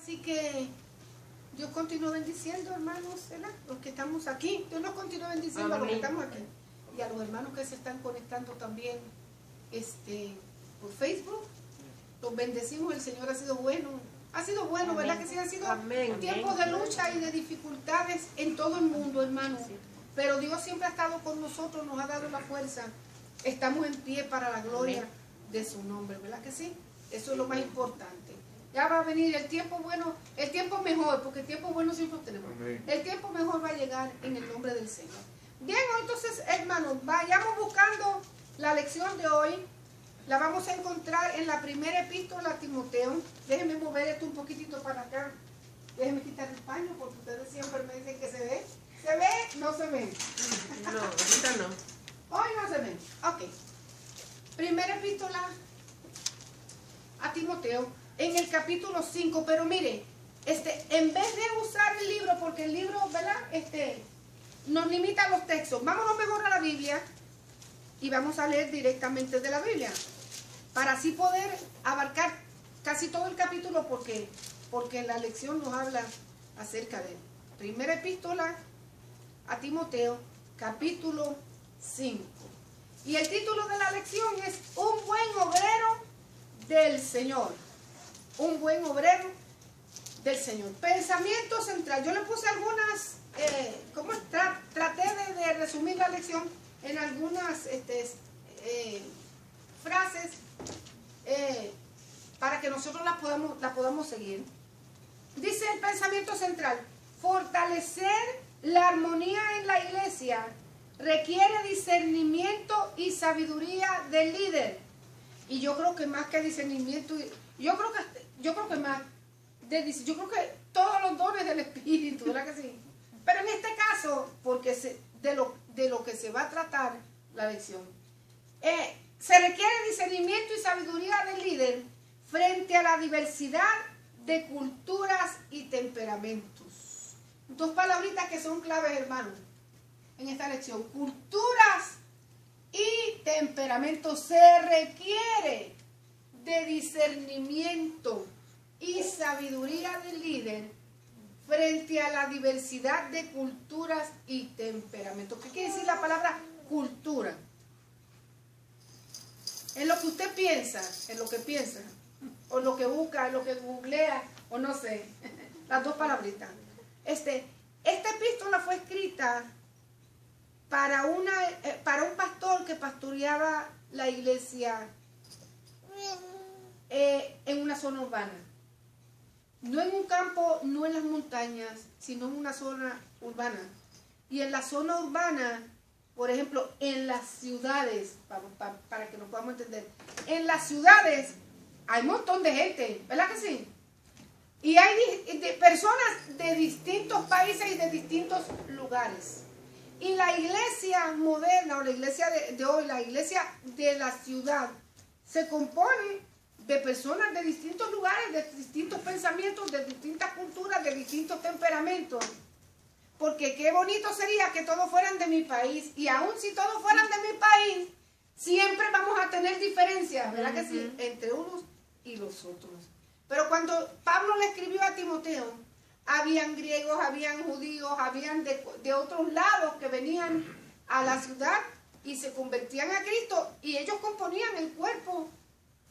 Así que Dios continúa bendiciendo, hermanos, ¿verdad? Los que estamos aquí. Dios nos continúa bendiciendo a los que estamos aquí. Y a los hermanos que se están conectando también por Facebook. Los bendecimos, el Señor ha sido bueno. Ha sido bueno, ¿verdad que sí? Ha sido tiempos de lucha y de dificultades en todo el mundo, hermanos. Pero Dios siempre ha estado con nosotros, nos ha dado la fuerza. Estamos en pie para la gloria de su nombre, ¿verdad que sí? Eso es lo más importante. Ya va a venir el tiempo bueno, el tiempo mejor, porque el tiempo bueno siempre lo tenemos. El tiempo mejor va a llegar en el nombre del Señor. Bien, entonces, hermanos, vayamos buscando la lección de hoy. La vamos a encontrar en la primera epístola a Timoteo. Déjenme mover esto un poquitito para acá. Déjenme quitar el paño porque ustedes siempre me dicen que se ve. ¿Se ve? No se ve. No, ahorita no. Hoy no se ve. Ok. Primera epístola a Timoteo en el capítulo 5. Pero mire, en vez de usar el libro, porque el libro, ¿verdad? Nos limita los textos. Vámonos mejor a la Biblia y vamos a leer directamente de la Biblia, para así poder abarcar casi todo el capítulo, porque la lección nos habla acerca de él. Primera epístola a Timoteo, capítulo 5. Y el título de la lección es Un buen obrero del Señor. Un buen obrero del Señor. Pensamiento central. Yo le puse algunas, traté de resumir la lección en algunas frases para que nosotros la podamos seguir. Dice el pensamiento central: fortalecer la armonía en la iglesia requiere discernimiento y sabiduría del líder. Y yo creo que más que discernimiento, yo creo que todos los dones del Espíritu, ¿verdad que sí? Pero en este caso, porque de lo que se va a tratar la lección, se requiere discernimiento y sabiduría del líder frente a la diversidad de culturas y temperamentos. Dos palabritas que son claves, hermanos, en esta lección: culturas y temperamentos. Se requiere de discernimiento y sabiduría del líder frente a la diversidad de culturas y temperamentos. ¿Qué quiere decir la palabra cultura? En lo que usted piensa, o lo que busca, en lo que googlea, o no sé, las dos palabritas. Esta epístola fue escrita para un pastor que pastoreaba la iglesia en una zona urbana. No en un campo, no en las montañas, sino en una zona urbana. Y en la zona urbana, por ejemplo, en las ciudades, para que nos podamos entender, en las ciudades hay un montón de gente, ¿verdad que sí? Y hay personas de distintos países y de distintos lugares. Y la iglesia moderna, o la iglesia de hoy, la iglesia de la ciudad, se compone de personas de distintos lugares, de distintos pensamientos, de distintas culturas, de distintos temperamentos. Porque qué bonito sería que todos fueran de mi país. Y aun si todos fueran de mi país, siempre vamos a tener diferencias, ¿verdad que sí? Entre unos y los otros. Pero cuando Pablo le escribió a Timoteo, habían griegos, habían judíos, habían de otros lados que venían a la ciudad y se convertían a Cristo, y ellos componían el cuerpo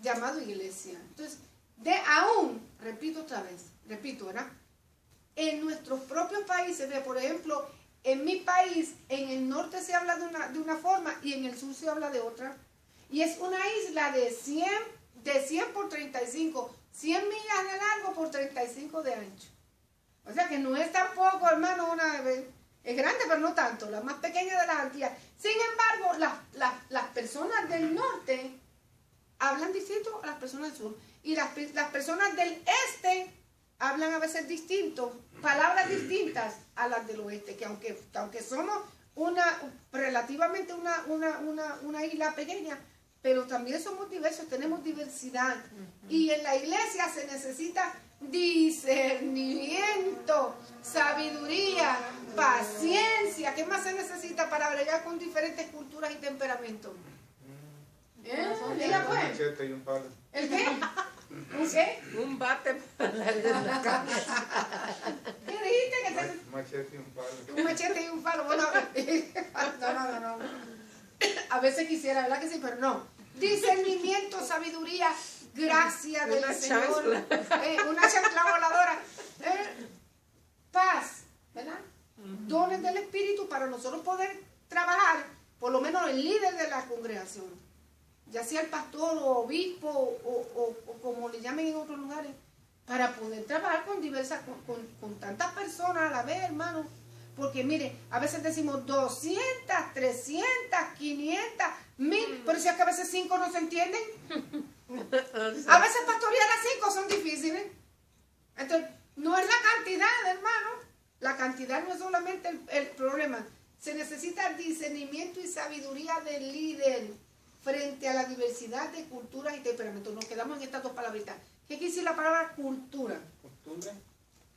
llamado iglesia. Entonces, repito, ¿verdad? En nuestros propios países, por ejemplo, en mi país, en el norte se habla de una forma y en el sur se habla de otra. Y es una isla de 100 por 35, 100 millas de largo por 35 de ancho. O sea que no es tampoco, hermano, es grande, pero no tanto, la más pequeña de las Antillas. Sin embargo, las personas del norte hablan distinto a las personas del sur. Y las personas del este hablan a veces distinto, palabras distintas a las del oeste, que aunque somos relativamente una isla pequeña, pero también somos diversos, tenemos diversidad. Y en la iglesia se necesita discernimiento, sabiduría, paciencia. ¿Qué más se necesita para bregar con diferentes culturas y temperamentos? Diga pues. Un machete y un palo. ¿El qué? ¿Un qué? Un bate para darle en la cabeza. ¿Qué dijiste? Que te... Machete y un palo. Un machete y un palo. Bueno, no. A veces quisiera, ¿verdad que sí? Pero no. Discernimiento, sabiduría, gracia del Una Señor. chancla. Una chancla voladora. Paz, ¿verdad? Dones del Espíritu para nosotros poder trabajar, por lo menos el líder de la congregación, ya sea el pastor o obispo o como le llamen en otros lugares, para poder trabajar con diversas, con tantas personas a la vez, hermano. Porque mire, a veces decimos 200, 300, 500, 1000, pero si es que a veces 5 no se entienden. A veces pastorear a 5 son difíciles. Entonces, no es la cantidad, hermano. La cantidad no es solamente el problema. Se necesita discernimiento y sabiduría del líder frente a la diversidad de culturas y temperamentos. Nos quedamos en estas dos palabritas. ¿Qué quiere decir la palabra cultura? ¿Costumbre?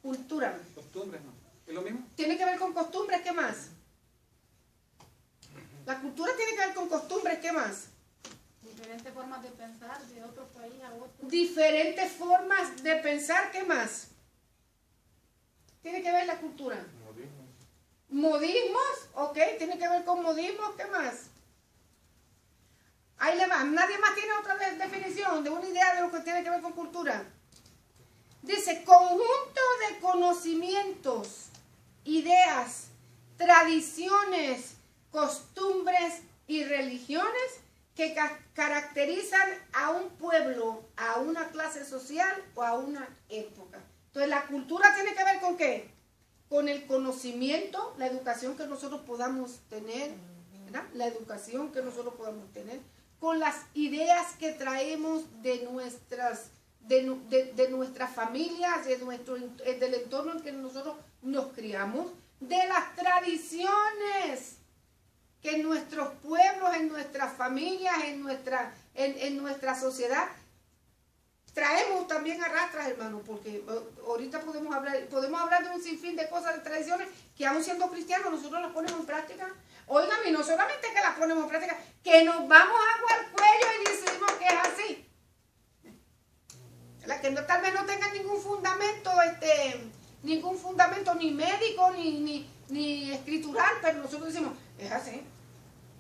Cultura. ¿Costumbre no? ¿Es lo mismo? ¿Tiene que ver con costumbres? ¿Qué más? La cultura tiene que ver con costumbres. ¿Qué más? Diferentes formas de pensar de otro país a otro. Diferentes formas de pensar. ¿Qué más? Tiene que ver la cultura. Modismo. Modismos, ok, tiene que ver con modismos. ¿Qué más? Ahí le va. Nadie más tiene otra definición de una idea de lo que tiene que ver con cultura. Dice, conjunto de conocimientos, ideas, tradiciones, costumbres y religiones que caracterizan a un pueblo, a una clase social o a una época. Entonces, la cultura tiene que ver con ¿qué? Con el conocimiento, la educación que nosotros podamos tener, ¿verdad? La educación que nosotros podamos tener, con las ideas que traemos de nuestras familias, del entorno en que nosotros nos criamos, de las tradiciones que en nuestros pueblos, en nuestras familias, en nuestra sociedad, traemos también arrastras, hermano, porque ahorita podemos hablar de un sinfín de cosas, de tradiciones, que aún siendo cristianos nosotros las ponemos en práctica. Oigan, y no solamente que las ponemos en práctica, que nos vamos agua al cuello y decimos que es así. La que tal vez no tengan ningún fundamento ni médico, ni escritural, pero nosotros decimos, es así.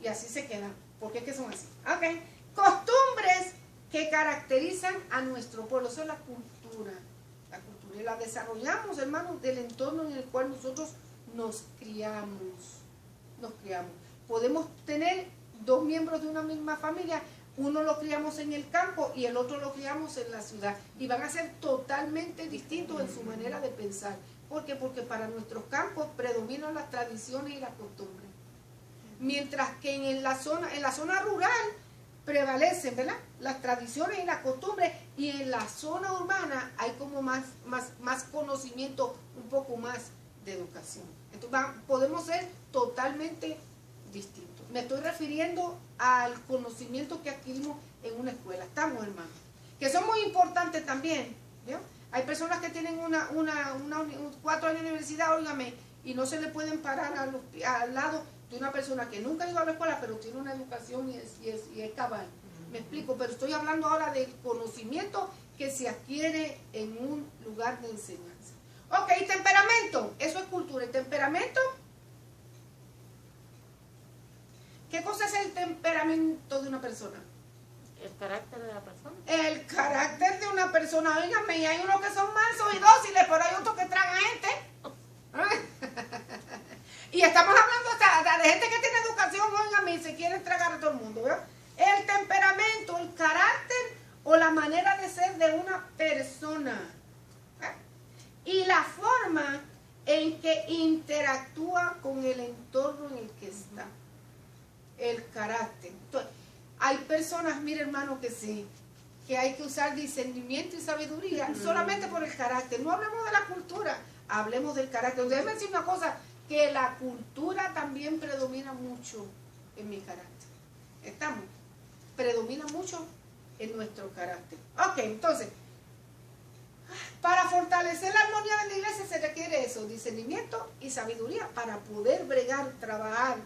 Y así se quedan, porque es que son así. Ok. Costumbres que caracterizan a nuestro pueblo. Eso es la cultura. La cultura. Y la desarrollamos, hermanos, del entorno en el cual nosotros nos criamos. Podemos tener 2 miembros de una misma familia. Uno lo criamos en el campo y el otro lo criamos en la ciudad. Y van a ser totalmente distintos en su manera de pensar. ¿Por qué? Porque para nuestros campos predominan las tradiciones y las costumbres. Mientras que en la zona rural prevalecen, ¿verdad?, las tradiciones y las costumbres, y en la zona urbana hay como más conocimiento, un poco más de educación. Entonces podemos ser totalmente distintos. Me estoy refiriendo al conocimiento que adquirimos en una escuela. Estamos, hermanos, que son muy importantes también, ¿vio? Hay personas que tienen 4 años de universidad, óigame, y no se le pueden parar al lado de una persona que nunca ha ido a la escuela, pero tiene una educación y es cabal. Me explico, pero estoy hablando ahora del conocimiento que se adquiere en un lugar de enseñanza. Ok, temperamento, eso es cultura. ¿El temperamento? ¿Qué cosa es el temperamento de una persona? El carácter de la persona. El carácter de una persona. Óigame, y hay unos que son mansos y dóciles, pero hay otros que tragan gente. Y estamos hablando de gente que tiene educación, óigame, y se quieren tragar a todo el mundo, ¿verdad? El temperamento, el carácter o la manera de ser de una persona. Y la forma en que interactúa con el entorno en el que está. El carácter. Entonces, hay personas, mire hermano, que sí, que hay que usar discernimiento y sabiduría solamente por el carácter. No hablemos de la cultura, hablemos del carácter. Déjeme decir una cosa, que la cultura también predomina mucho en mi carácter. ¿Estamos? Predomina mucho en nuestro carácter. Ok, entonces, para fortalecer la armonía de la iglesia se requiere eso, discernimiento y sabiduría para poder bregar, trabajar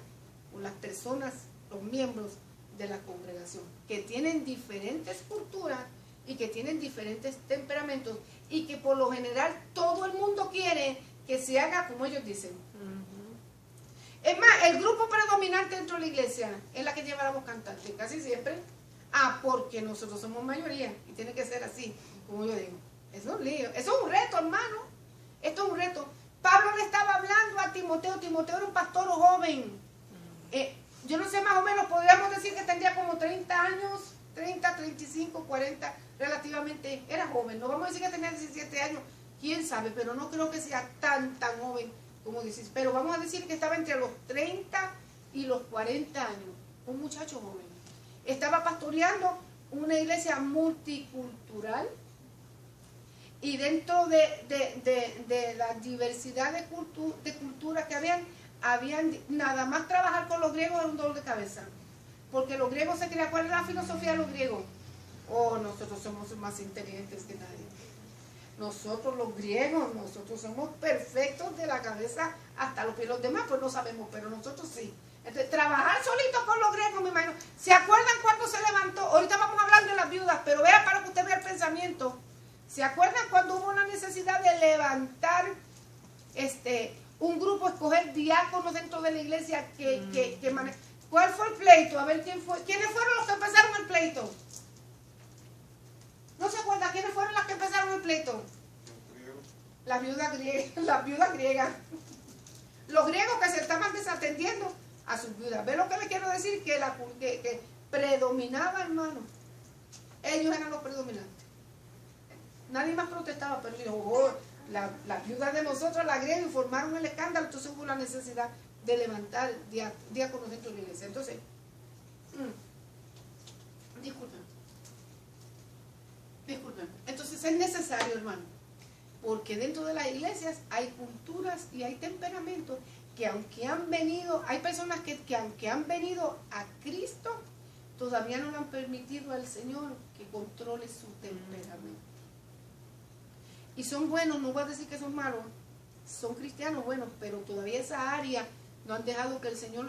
con las personas, los miembros de la congregación, que tienen diferentes culturas y que tienen diferentes temperamentos y que por lo general todo el mundo quiere que se haga como ellos dicen. Es más, el grupo predominante dentro de la iglesia es la que lleva la voz cantante, casi siempre. Porque nosotros somos mayoría y tiene que ser así, como yo digo. Eso es un lío, eso es un reto, hermano. Esto es un reto. Pablo le estaba hablando a Timoteo. Timoteo era un pastor joven. Yo no sé, más o menos, podríamos decir que tendría como 30 años, 30, 35, 40, relativamente. Era joven. No vamos a decir que tenía 17 años, quién sabe, pero no creo que sea tan joven como dices. Pero vamos a decir que estaba entre los 30 y los 40 años. Un muchacho joven. Estaba pastoreando una iglesia multicultural y dentro de la diversidad de culturas que habían nada más trabajar con los griegos era un dolor de cabeza. Porque los griegos se creían, ¿cuál es la filosofía de los griegos? Nosotros somos más inteligentes que nadie. Nosotros los griegos, nosotros somos perfectos de la cabeza hasta los pies. Los demás pues no sabemos, pero nosotros sí. Entonces, trabajar solito con los griegos, me imagino. ¿Se acuerdan cuando se levantó? Ahorita vamos a hablar de las viudas, pero vea para que usted vea el pensamiento. ¿Se acuerdan cuando hubo una necesidad de levantar un grupo, escoger diáconos dentro de la iglesia que ¿cuál fue el pleito? A ver, ¿quiénes fueron los que empezaron el pleito? ¿No se acuerdan quiénes fueron las que empezaron el pleito? Las viudas griegas. Los griegos que se estaban desatendiendo a sus viudas. ¿Ve lo que le quiero decir? Que predominaba, hermano. Ellos eran los predominantes. Nadie más protestaba, pero dijo, las viudas de nosotros, las griegas, formaron el escándalo, entonces hubo la necesidad de levantar diáconos dentro de la iglesia. Entonces, disculpen. Entonces es necesario, hermano, porque dentro de las iglesias hay culturas y hay temperamentos que aunque han venido, hay personas que aunque han venido a Cristo, todavía no le han permitido al Señor que controle su temperamento. Y son buenos, no voy a decir que son malos, son cristianos buenos, pero todavía esa área no han dejado que el Señor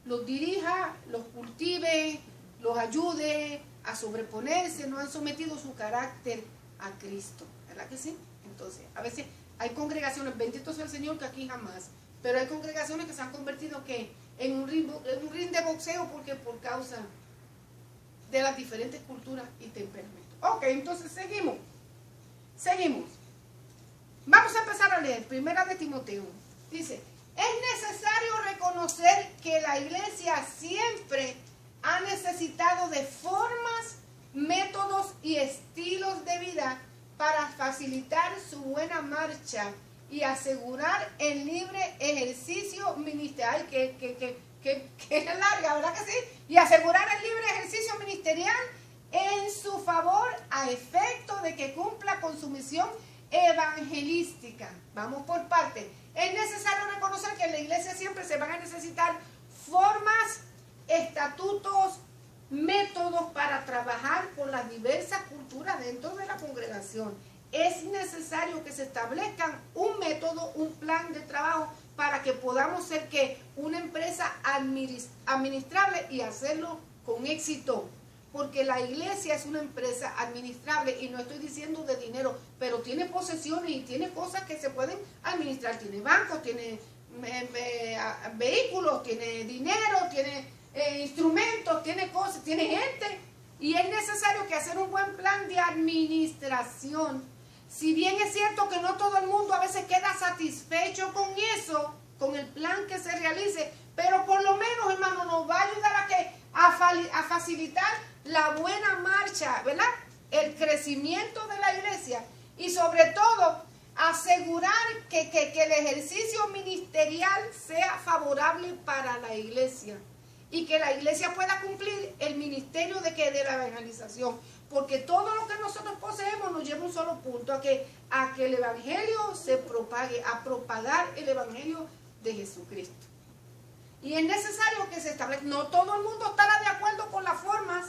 los dirija, los cultive, los ayude a sobreponerse, no han sometido su carácter a Cristo, ¿verdad que sí? Entonces, a veces hay congregaciones, bendito sea el Señor, que aquí jamás, pero hay congregaciones que se han convertido en un ring de boxeo porque por causa de las diferentes culturas y temperamentos. Ok, entonces seguimos. Vamos a empezar a leer, primera de Timoteo. Dice, es necesario reconocer que la iglesia siempre ha necesitado de formas, métodos y estilos de vida para facilitar su buena marcha y asegurar el libre ejercicio ministerial, que es larga, ¿verdad que sí? Y asegurar el libre ejercicio ministerial en su favor a efecto de que cumpla con su misión evangelística. Vamos por partes. Es necesario reconocer que en la iglesia siempre se van a necesitar formas, estatutos, métodos para trabajar con las diversas culturas dentro de la congregación. Es necesario que se establezcan un método, un plan de trabajo para que podamos ser una empresa administrable y hacerlo con éxito. Porque la iglesia es una empresa administrable y no estoy diciendo de dinero, pero tiene posesiones y tiene cosas que se pueden administrar. Tiene bancos, tiene vehículos, tiene dinero, tiene instrumentos, tiene cosas, tiene gente. Y es necesario que hacer un buen plan de administración. Si bien es cierto que no todo el mundo a veces queda satisfecho con eso, con el plan que se realice, pero por lo menos, hermano, nos va a ayudar a facilitar la buena marcha, ¿verdad? El crecimiento de la iglesia y sobre todo asegurar que el ejercicio ministerial sea favorable para la iglesia y que la iglesia pueda cumplir el ministerio de la evangelización, porque todo lo que nosotros poseemos nos lleva a un solo punto, a que el evangelio se propague, a propagar el evangelio de Jesucristo. Y es necesario que se establezca. No todo el mundo estará de acuerdo con las formas,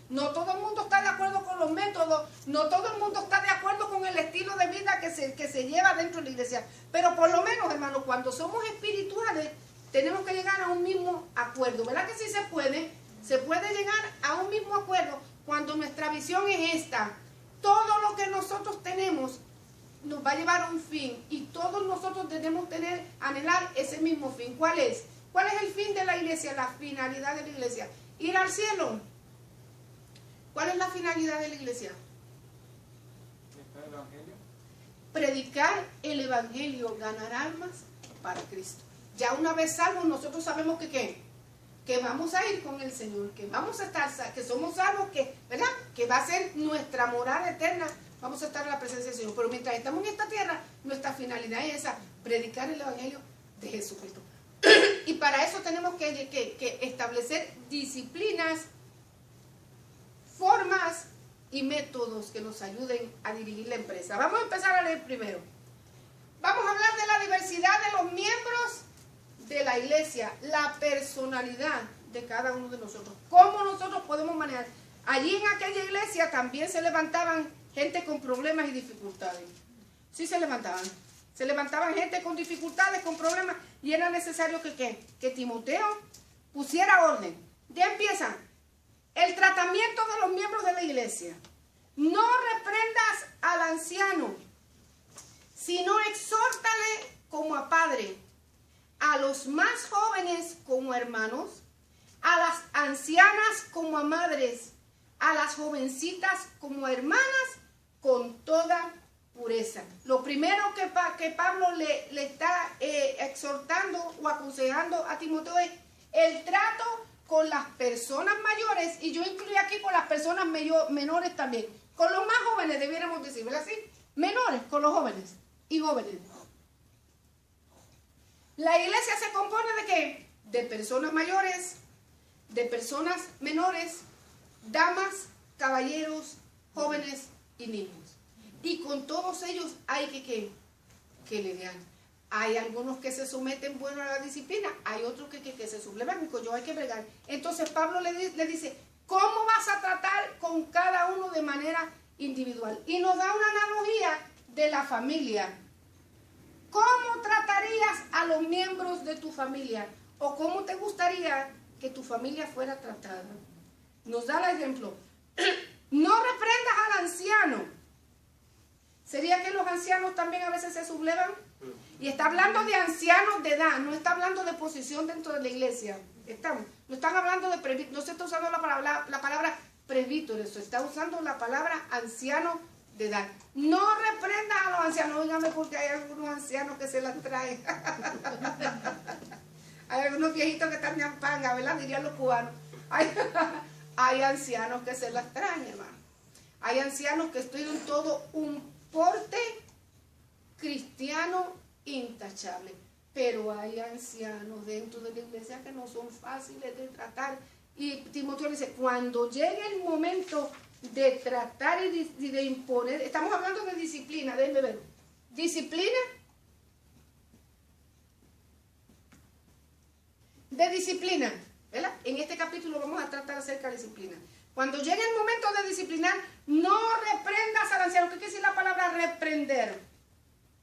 no todo el mundo está de acuerdo con los métodos, no todo el mundo está de acuerdo con el estilo de vida que se lleva dentro de la iglesia. Pero por lo menos, hermano, cuando somos espirituales, tenemos que llegar a un mismo acuerdo. ¿Verdad que sí se puede? Se puede llegar a un mismo acuerdo cuando nuestra visión es esta, todo lo que nosotros tenemos nos va a llevar a un fin y todos nosotros debemos anhelar ese mismo fin. ¿Cuál es? ¿Cuál es el fin de la iglesia? La finalidad de la iglesia. Ir al cielo. ¿Cuál es la finalidad de la iglesia? ¿El evangelio? Predicar el evangelio, ganar almas para Cristo. Ya una vez salvos, nosotros sabemos que ¿qué? Que vamos a ir con el Señor, que vamos a estar, que somos salvos, que, ¿verdad? Que va a ser nuestra morada eterna, vamos a estar en la presencia del Señor. Pero mientras estamos en esta tierra, nuestra finalidad es esa, predicar el evangelio de Jesucristo. Y para eso tenemos que establecer disciplinas, formas y métodos que nos ayuden a dirigir la empresa. Vamos a empezar a leer primero. Vamos a hablar de la diversidad de los miembros de la iglesia, la personalidad de cada uno de nosotros, cómo nosotros podemos manejar. Allí en aquella iglesia también se levantaban gente con problemas y dificultades. Sí se levantaban gente con dificultades, con problemas, y era necesario que Timoteo pusiera orden. Ya empieza el tratamiento de los miembros de la iglesia. No reprendas al anciano, sino exhórtale como a padre, a los más jóvenes como hermanos, a las ancianas como a madres, a las jovencitas como a hermanas, con toda pureza. Lo primero que Pablo le está exhortando o aconsejando a Timoteo es el trato con las personas mayores, y yo incluyo aquí con las personas menores también, con los más jóvenes debiéramos decir, ¿verdad? ¿Sí? Menores con los jóvenes y jóvenes. La iglesia se compone ¿de qué? De personas mayores, de personas menores, damas, caballeros, jóvenes y niños. Y con todos ellos hay que lidiar. Hay algunos que se someten bueno a la disciplina, hay otros que se sublevan, y con ellos hay que bregar. Entonces Pablo le dice, ¿cómo vas a tratar con cada uno de manera individual? Y nos da una analogía de la familia. ¿Cómo tratarías a los miembros de tu familia? ¿O cómo te gustaría que tu familia fuera tratada? Nos da el ejemplo. No reprendas al anciano. ¿Sería que los ancianos también a veces se sublevan? Y está hablando de ancianos de edad, no está hablando de posición dentro de la iglesia. No están hablando de presbítero, no se está usando la palabra presbítero, se está usando la palabra anciano de edad. No reprendas a los ancianos, dígame, porque hay algunos ancianos que se las traen. Hay algunos viejitos que están en panga, ¿verdad? Dirían los cubanos. Hay ancianos que se las traen, hermano. Hay ancianos que tienen todo un porte cristiano intachable, pero hay ancianos dentro de la iglesia que no son fáciles de tratar. Y Timoteo dice, cuando llegue el momento de tratar y de imponer, estamos hablando de disciplina, déjenme ver, disciplina, ¿verdad? En este capítulo vamos a tratar acerca de disciplina. Cuando llegue el momento de disciplinar, no reprendas al anciano. ¿Qué quiere decir la palabra reprender?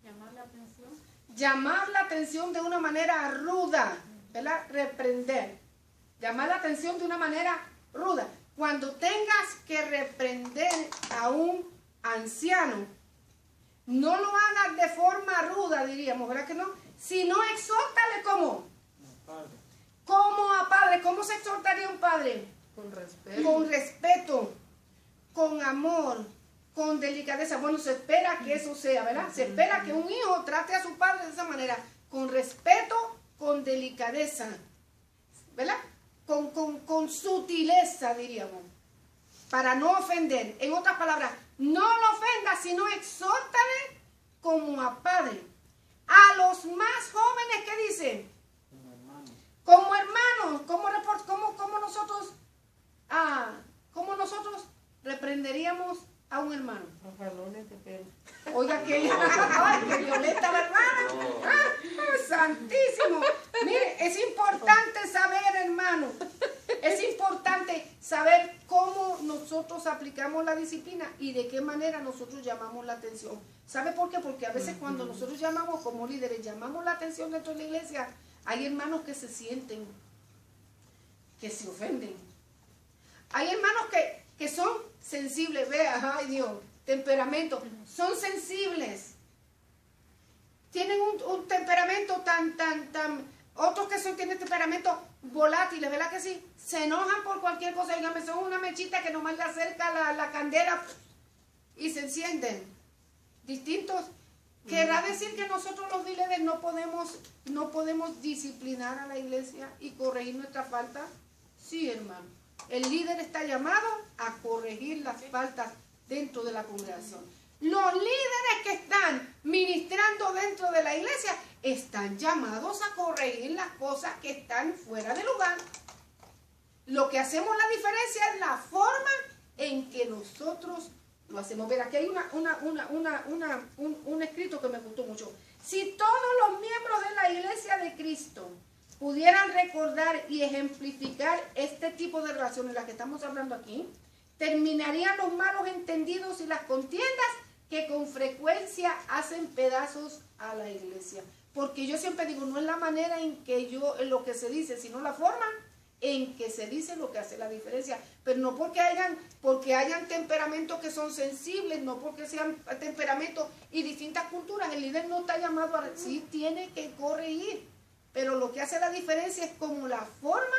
Llamar la atención. Llamar la atención de una manera ruda, ¿verdad? Reprender. Llamar la atención de una manera ruda. Cuando tengas que reprender a un anciano, no lo hagas de forma ruda, diríamos, ¿verdad que no? Sino exhórtale ¿cómo? Como a padre. ¿Cómo se exhortaría a un padre? Con respeto. Con respeto, con amor, con delicadeza. Bueno, se espera que eso sea, ¿verdad? Se espera que un hijo trate a su padre de esa manera, con respeto, con delicadeza, ¿verdad? Con sutileza, diríamos, para no ofender. En otras palabras, no lo ofendas, sino exhórtale como a padre. A los más jóvenes, ¿qué dice? Como hermanos. ¿Cómo nosotros reprenderíamos a un hermano? Los jalones de pelo. Oiga, que violenta la hermana. Santísimo. Mire, es importante saber, hermano. Es importante saber cómo nosotros aplicamos la disciplina y de qué manera nosotros llamamos la atención. ¿Sabe por qué? Porque a veces cuando nosotros llamamos como líderes, llamamos la atención dentro de la iglesia, hay hermanos que se sienten, que se ofenden. Hay hermanos que son sensibles, vea, ay Dios, temperamento, son sensibles. Tienen un temperamento tan, otros que tienen temperamento volátiles, ¿verdad que sí? Se enojan por cualquier cosa, dígame, son una mechita que nomás le acerca la candela y se encienden. Distintos. ¿Querrá decir que nosotros los líderes no podemos disciplinar a la iglesia y corregir nuestra falta? Sí, hermano. El líder está llamado a corregir las faltas dentro de la congregación. Los líderes que están ministrando dentro de la iglesia están llamados a corregir las cosas que están fuera de lugar. Lo que hacemos la diferencia es la forma en que nosotros lo hacemos. Ver, aquí hay un escrito que me gustó mucho. Si todos los miembros de la iglesia de Cristo pudieran recordar y ejemplificar este tipo de relaciones, las que estamos hablando aquí, terminarían los malos entendidos y las contiendas que con frecuencia hacen pedazos a la iglesia. Porque yo siempre digo, no es la manera en lo que se dice, sino la forma en que se dice lo que hace la diferencia. Pero no porque hayan temperamentos que son sensibles, no porque sean temperamentos y distintas culturas. El líder no está llamado a... Sí, tiene que corregir. Pero lo que hace la diferencia es como la forma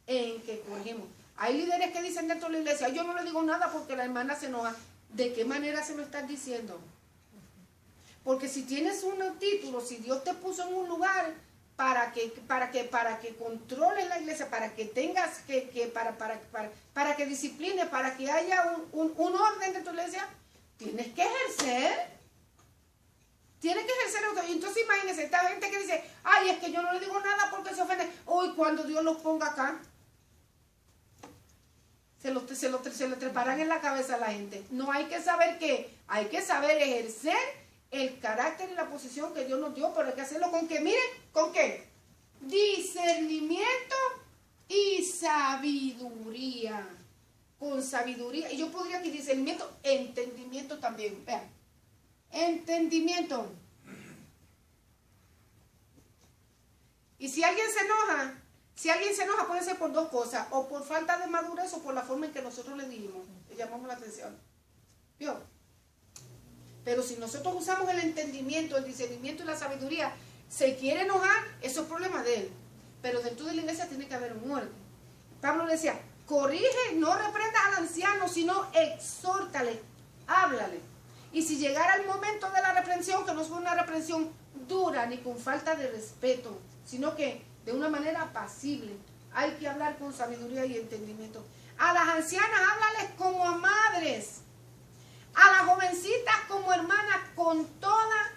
en que corregimos. Hay líderes que dicen dentro de la iglesia, yo no le digo nada porque la hermana se enoja. ¿De qué manera se lo estás diciendo? Porque si tienes un título, si Dios te puso en un lugar para que controles la iglesia, para que tengas para que disciplines, para que haya un orden dentro de la iglesia, tienes que ejercer. Tienes que ejercer autoridad. Entonces imagínense, esta gente que dice, ay, es que yo no le digo nada porque se ofende. Hoy cuando Dios los ponga acá, se lo treparán en la cabeza a la gente. No hay que saber qué, hay que saber ejercer el carácter y la posición que Dios nos dio, pero hay que hacerlo con qué, miren, ¿con qué? Discernimiento y sabiduría. Con sabiduría, y yo podría aquí discernimiento, entendimiento también, vean. Entendimiento. Y si alguien se enoja puede ser por dos cosas, o por falta de madurez o por la forma en que nosotros le dijimos, le llamamos la atención. ¿Vio? Pero si nosotros usamos el entendimiento, el discernimiento y la sabiduría, se quiere enojar, eso es problema de él. Pero dentro de la iglesia tiene que haber un orden. Pablo decía, corrige, no reprendas al anciano, sino exhórtale, háblale. Y si llegara el momento de la reprensión, que no es una reprensión dura ni con falta de respeto, sino que de una manera apacible, hay que hablar con sabiduría y entendimiento. A las ancianas háblales como a madres, a las jovencitas como hermanas, con toda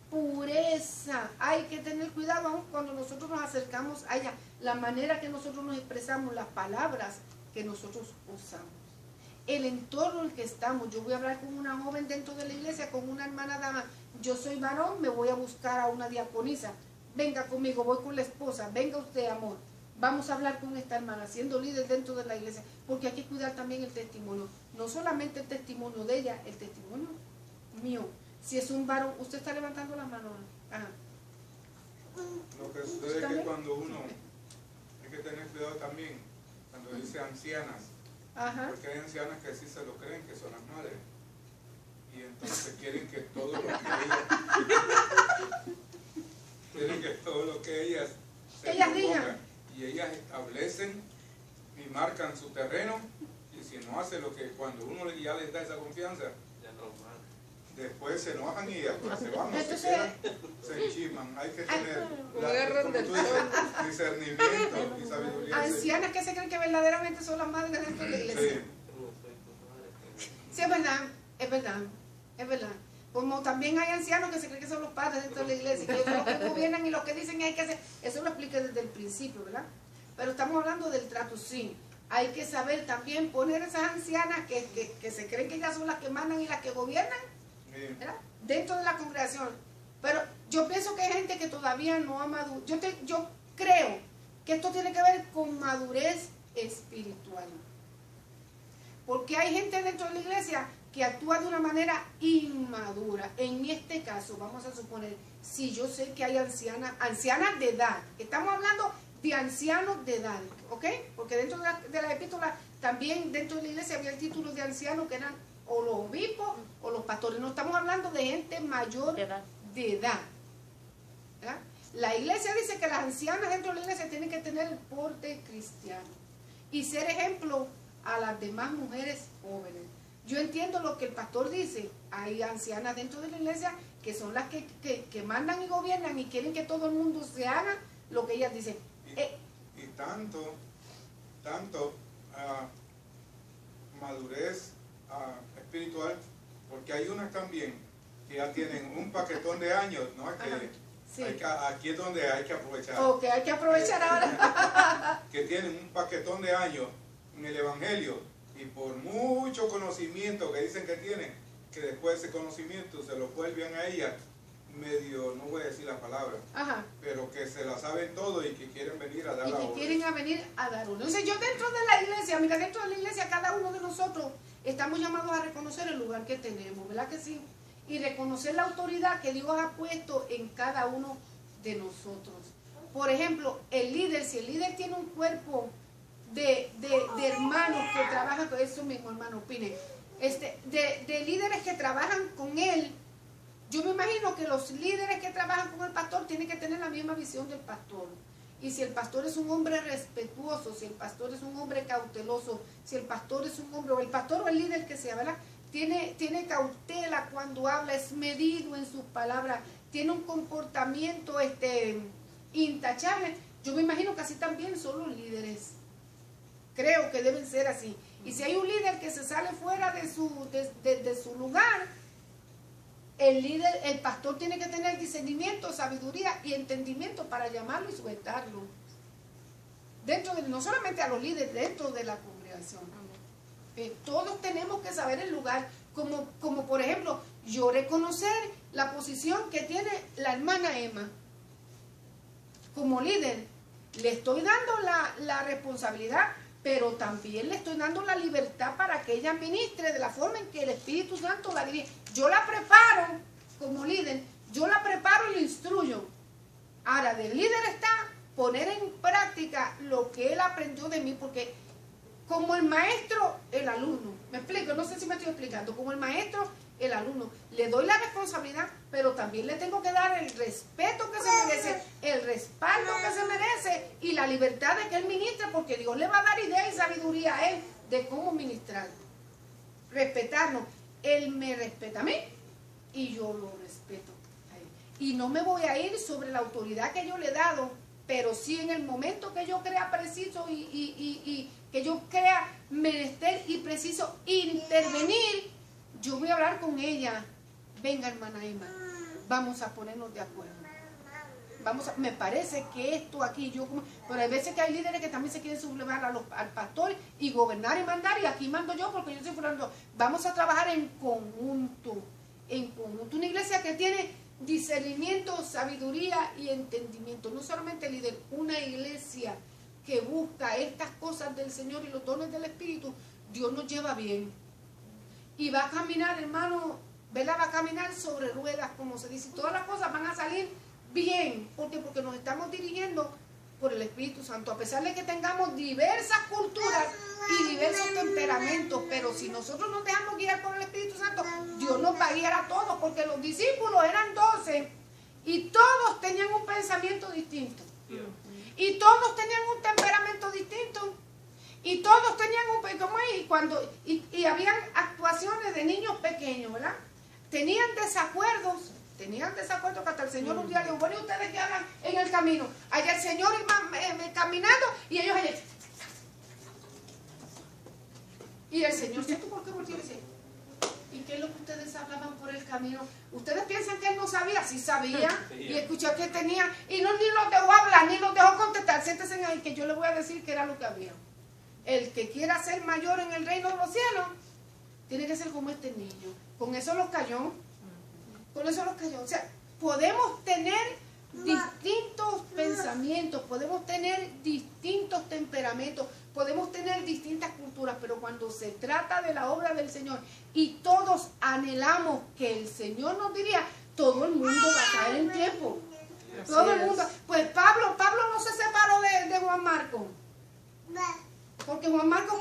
pureza. Hay que tener cuidado aún cuando nosotros nos acercamos a ella, la manera que nosotros nos expresamos, las palabras que nosotros usamos. El entorno en el que estamos. Yo voy a hablar con una joven dentro de la iglesia, con una hermana dama. Yo soy varón, me voy a buscar a una diaconisa. Venga conmigo, voy con la esposa. Venga usted, amor. Vamos a hablar con esta hermana, siendo líder dentro de la iglesia. Porque hay que cuidar también el testimonio. No solamente el testimonio de ella, el testimonio mío. Si es un varón, usted está levantando la mano. Ajá. Lo que sucede es que cuando uno, hay que tener cuidado también, cuando dice ancianas. Ajá. Porque hay ancianas que sí se lo creen, que son las madres. Y entonces quieren que todo lo que ellas se digan. Y ellas establecen y marcan su terreno. Y si no hace lo que cuando uno ya les da esa confianza, después se enojan y después se van, se enchisman. Hay que tener discernimiento y sabiduría. Ancianas que se creen que verdaderamente son las madres dentro de la iglesia. Sí, es verdad, es verdad, es verdad. Como también hay ancianos que se creen que son los padres dentro de la iglesia, que ellos son los que gobiernan y los que dicen que hay que hacer. Eso lo expliqué desde el principio, ¿verdad? Pero estamos hablando del trato, sí. Hay que saber también poner esas ancianas que se creen que ellas son las que mandan y las que gobiernan, ¿verdad? Dentro de la congregación. Pero yo pienso que hay gente que todavía no ha madurado. Yo creo que esto tiene que ver con madurez espiritual. Porque hay gente dentro de la iglesia que actúa de una manera inmadura. En este caso, vamos a suponer, si yo sé que hay ancianas de edad, estamos hablando de ancianos de edad, ¿ok? Porque dentro de la epístola, también dentro de la iglesia había el título de ancianos que eran o los obispos o los pastores. No estamos hablando de gente mayor de edad. ¿Verdad? La iglesia dice que las ancianas dentro de la iglesia tienen que tener el porte cristiano y ser ejemplo a las demás mujeres jóvenes. Yo entiendo lo que el pastor dice. Hay ancianas dentro de la iglesia que son las que mandan y gobiernan y quieren que todo el mundo se haga lo que ellas dicen. Y tanto madurez espiritual, porque hay unas también que ya tienen un paquetón de años, ¿no? Sí. Aquí es donde hay que aprovechar. Ok, hay que aprovechar ahora. Que tienen un paquetón de años en el Evangelio y por mucho conocimiento que dicen que tienen, que después ese conocimiento se lo vuelven a ellas medio, no voy a decir la palabra, pero que se la saben todo y que quieren venir a dar la orden. Y que quieren venir a dar orden. Entonces yo dentro de la iglesia, mira, dentro de la iglesia cada uno de nosotros estamos llamados a reconocer el lugar que tenemos, ¿verdad que sí? Y reconocer la autoridad que Dios ha puesto en cada uno de nosotros. Por ejemplo, el líder, si el líder tiene un cuerpo de hermanos que trabajan con eso mismo, hermano, opine, de líderes que trabajan con él, yo me imagino que los líderes que trabajan con el pastor tienen que tener la misma visión del pastor. Y si el pastor es un hombre respetuoso, si el pastor es un hombre cauteloso, si el pastor es un hombre, o el pastor o el líder que sea, ¿verdad? Tiene cautela cuando habla, es medido en sus palabras, tiene un comportamiento intachable. Yo me imagino que así también son los líderes. Creo que deben ser así. Y si hay un líder que se sale fuera de su lugar, el pastor tiene que tener discernimiento, sabiduría y entendimiento para llamarlo y sujetarlo. No solamente a los líderes, dentro de la congregación. Todos tenemos que saber el lugar, como por ejemplo, yo reconocer la posición que tiene la hermana Emma. Como líder, le estoy dando la responsabilidad, pero también le estoy dando la libertad para que ella ministre de la forma en que el Espíritu Santo la dirige. Yo la preparo como líder, yo la preparo y la instruyo. Ahora, del líder está poner en práctica lo que él aprendió de mí, porque como el maestro, el alumno, me explico, no sé si me estoy explicando, como el maestro, el alumno, le doy la responsabilidad, pero también le tengo que dar el respeto que se merece, el respaldo que se merece y la libertad de que él ministre, porque Dios le va a dar idea y sabiduría a él de cómo ministrar. Respetarnos. Él me respeta a mí y yo lo respeto a él. Y no me voy a ir sobre la autoridad que yo le he dado, pero sí en el momento que yo crea preciso y que yo crea menester y preciso intervenir, yo voy a hablar con ella. Venga, hermana Emma, vamos a ponernos de acuerdo. Me parece que esto aquí, pero hay veces que hay líderes que también se quieren sublevar al pastor y gobernar y mandar, y aquí mando yo porque yo soy fulano. Vamos a trabajar en conjunto, una iglesia que tiene discernimiento, sabiduría y entendimiento. No solamente el líder, una iglesia que busca estas cosas del Señor y los dones del Espíritu, Dios nos lleva bien. Y va a caminar, hermano, ¿verdad? Va a caminar sobre ruedas, como se dice. Todas las cosas van a salir bien. ¿Por qué? Porque nos estamos dirigiendo por el Espíritu Santo. A pesar de que tengamos diversas culturas y diversos temperamentos, pero si nosotros nos dejamos guiar por el Espíritu Santo, Dios nos va a guiar a todos, porque los discípulos eran 12 y todos tenían un pensamiento distinto. Y todos tenían un temperamento distinto. Y todos tenían y habían actuaciones de niños pequeños, ¿verdad? Tenían desacuerdos que hasta el Señor un día dijo, bueno, ¿y ustedes qué hablan en el camino? Allá el Señor iba caminando y ellos allá. Y el Señor, ¿tú por qué volteó y dice? ¿Y qué es lo que ustedes hablaban por el camino? ¿Ustedes piensan que él no sabía? Sí sabía. Y escuchó que tenía. Y no ni los dejó hablar, ni los dejó contestar. Siéntense ahí que yo les voy a decir que era lo que había. El que quiera ser mayor en el reino de los cielos, tiene que ser como este niño. Con eso los cayó. O sea, podemos tener distintos pensamientos, podemos tener distintos temperamentos, podemos tener distintas culturas, pero cuando se trata de la obra del Señor y todos anhelamos que el Señor nos diría, todo el mundo va a caer en tiempo. Todo el mundo. Pues Pablo no se separó de Juan Marcos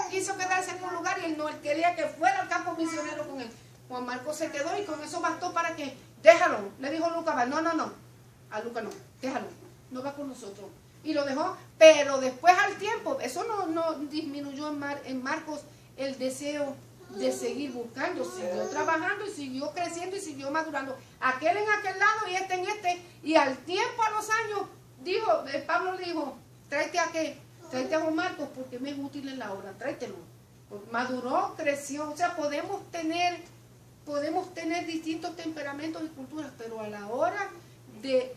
quiso quedarse en un lugar y él no, él quería que fuera al campo misionero con él. Juan Marcos se quedó y con eso bastó para que, déjalo, le dijo Lucas, a Lucas no, déjalo, no va con nosotros. Y lo dejó, pero después al tiempo, eso no disminuyó en Marcos el deseo de seguir buscando, siguió trabajando y siguió creciendo y siguió madurando. Aquel en aquel lado y este en este, y al tiempo, a los años, Pablo le dijo, tráete a Juan Marcos porque me es útil en la obra, tráetelo. Maduró, creció, o sea, podemos tener distintos temperamentos y culturas, pero a la hora de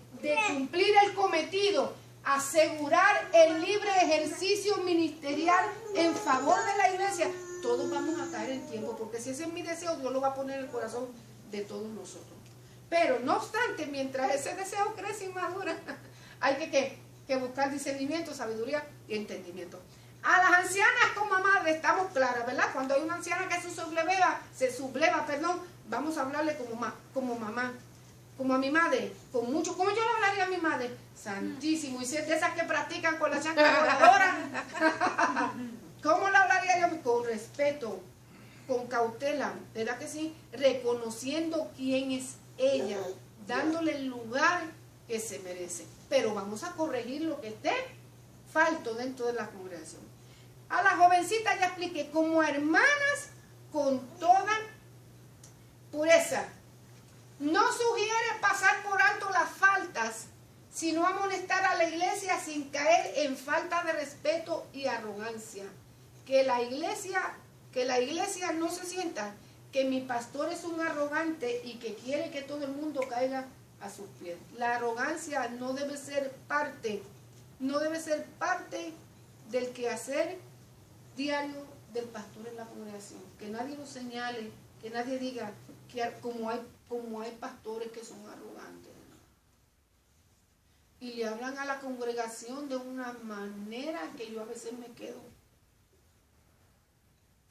cumplir el cometido, asegurar el libre ejercicio ministerial en favor de la iglesia, todos vamos a caer en tiempo, porque si ese es mi deseo, Dios lo va a poner en el corazón de todos nosotros. Pero no obstante, mientras ese deseo crece y madura, hay que buscar discernimiento, sabiduría y entendimiento. A las ancianas como madres estamos claras, ¿verdad? Cuando hay una anciana que se subleva, vamos a hablarle como mamá, como a mi madre, con mucho, ¿cómo yo le hablaría a mi madre? Santísimo, y si es de esas que practican con la chancla voladora, ¿cómo le hablaría yo? Con respeto, con cautela, ¿verdad que sí? Reconociendo quién es ella, dándole el lugar que se merece. Pero vamos a corregir lo que esté falto dentro de la congregación. A la jovencita ya expliqué, como hermanas con toda pureza. No sugiere pasar por alto las faltas, sino amonestar a la iglesia sin caer en falta de respeto y arrogancia. Que la iglesia no se sienta que mi pastor es un arrogante y que quiere que todo el mundo caiga a sus pies. La arrogancia no debe ser parte del quehacer diario del pastor en la congregación. Que nadie lo señale, que nadie diga que como hay pastores que son arrogantes. Y le hablan a la congregación de una manera que yo a veces me quedo.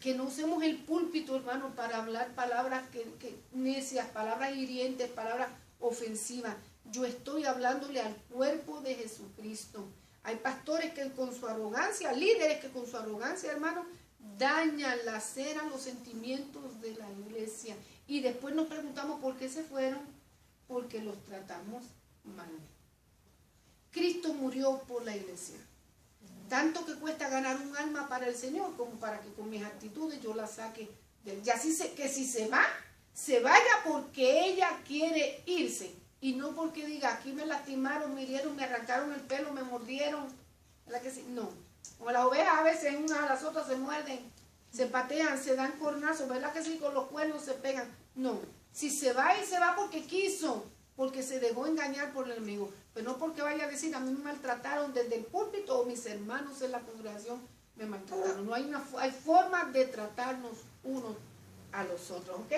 Que no usemos el púlpito, hermano, para hablar palabras que necias, palabras hirientes, palabras ofensivas. Yo estoy hablándole al cuerpo de Jesucristo. Hay pastores que con su arrogancia, líderes que con su arrogancia, hermano, dañan, laceran los sentimientos de la iglesia. Y después nos preguntamos por qué se fueron, porque los tratamos mal. Cristo murió por la iglesia. Tanto que cuesta ganar un alma para el Señor, como para que con mis actitudes yo la saque. Y así que si se va, se vaya porque ella quiere irse. Y no porque diga, aquí me lastimaron, me hirieron, me arrancaron el pelo, me mordieron. ¿Verdad que sí? No. Como las ovejas a veces unas a las otras se muerden, se patean, se dan cornazos, ¿verdad que sí? Con los cuernos se pegan. No. Si se va y se va porque quiso, porque se dejó engañar por el enemigo. Pero no porque vaya a decir, a mí me maltrataron desde el púlpito o mis hermanos en la congregación me maltrataron. No hay formas de tratarnos unos a los otros, ¿ok?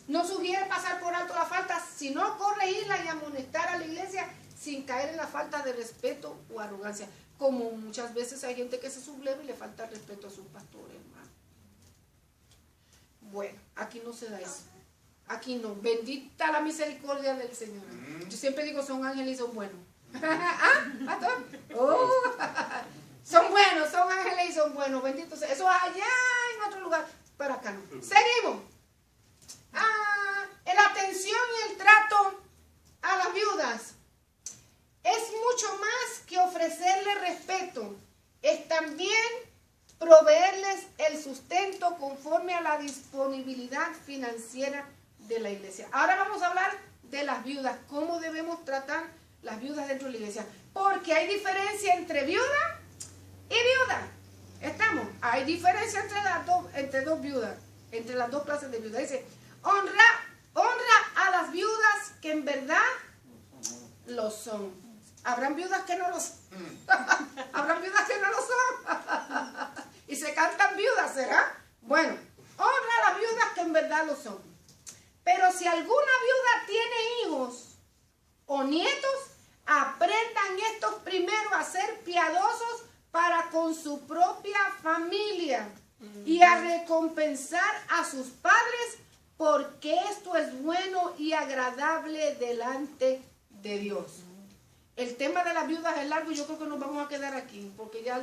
No sugiere pasar por alto la falta, sino corregirla y amonestar a la iglesia sin caer en la falta de respeto o arrogancia. Como muchas veces hay gente que se subleva y le falta respeto a sus pastores, hermano. Bueno, aquí no se da eso. Aquí no. Bendita la misericordia del Señor. Yo siempre digo, son ángeles y son buenos. ¿Ah, pastor? Son buenos, son ángeles y son buenos. Bendito sea. Eso es allá en otro lugar, pero acá no. Seguimos. La atención y el trato a las viudas es mucho más que ofrecerles respeto. Es también proveerles el sustento conforme a la disponibilidad financiera de la iglesia. Ahora vamos a hablar de las viudas, cómo debemos tratar las viudas dentro de la iglesia, porque hay diferencia entre viuda y viuda. Hay diferencia entre dos viudas, entre las dos clases de viudas. Dice, honra a las viudas que en verdad lo son. Habrán viudas que no lo son. Habrán viudas que no lo son. Y se cantan viudas, ¿será? Bueno, honra a las viudas que en verdad lo son. Pero si alguna viuda tiene hijos o nietos, aprendan estos primero a ser piadosos para con su propia familia y a recompensar a sus padres, porque esto es bueno y agradable delante de Dios. El tema de las viudas es largo y yo creo que nos vamos a quedar aquí, porque ya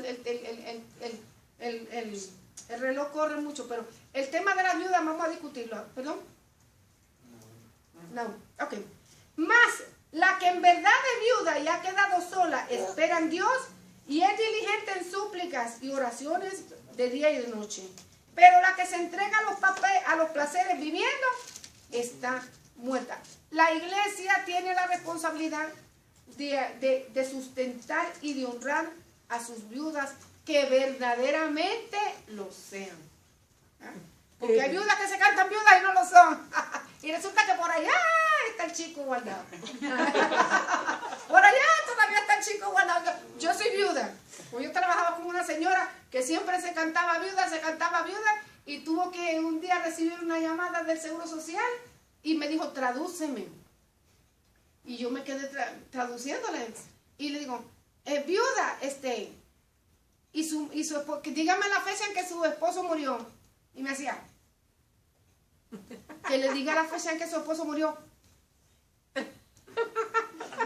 el reloj corre mucho, pero el tema de las viudas vamos a discutirlo. ¿Perdón? No. Ok. Más la que en verdad es viuda y ha quedado sola, espera en Dios y es diligente en súplicas y oraciones de día y de noche. Pero la que se entrega a los placeres viviendo está muerta. La iglesia tiene la responsabilidad de sustentar y de honrar a sus viudas que verdaderamente lo sean. ¿Ah? Porque hay viudas que se cantan viudas y no lo son. Y resulta que por allá está el chico guardado. Por allá todavía está el chico guardado. Yo soy viuda. Pues yo trabajaba con una señora que siempre se cantaba viuda, y tuvo que un día recibir una llamada del Seguro Social y me dijo, tradúceme. Y yo me quedé traduciéndole. Y le digo, viuda, dígame la fecha en que su esposo murió. Y me hacía, que le diga la fecha en que su esposo murió.